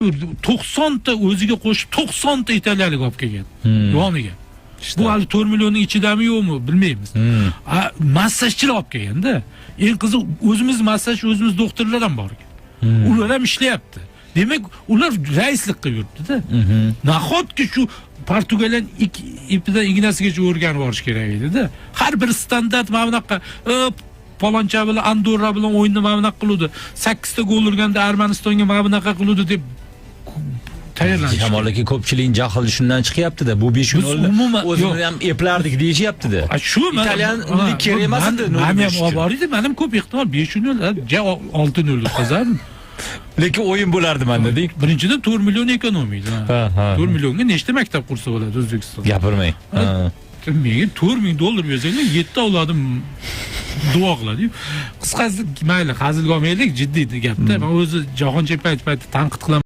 90 ta o'ziga qo'shib 90 ta italiyalik olib kelgan yoniga. Bu hali 4 millionning ichidami yo'qmi bilmaymiz. Massajchilar olib kelganda, eng qiziq o'zimiz massaj, o'zimiz doktorlar ham bor ekan. Ular ham ishlayapti. Demak, ular raislik qilib yuribdi-da. Nahotki shu Portugaliyaning ipidan ignasigacha o'rganib olish kerak edi-da. Har bir standart mana bunaqa Poloncha bilan Andorra bilan o'yinni mana bunaqa qiluvdi. 8 ta gol urganda Armanistonga mana bunaqa qiluvdi deb tayyorlanish. Jamolaki ko'pchilikning jahli shundan chiqyapti-da. Bu 5 o'yinni o'zimiz ham eplardik deyishyapti-da. Shu italyanlik kerak emas edi. Men ham bor edi, men ham ko'p ehtimol 5-0, 6-0 o'tkazardim. Lekin o'yin bo'lardi menda deyk. Birinchidan 4 million ekonomiydi. 4 millionga nechta maktab qursa bo'ladi O'zbekistonda? Gapirmang. Menga 4 ming dollar bersanglar 7 avlodim duo qiladi. Qisqasi mayli hazilga olmaylik, jiddiy gapda. Men o'zi jahon chempionati payti tanqid qilaman.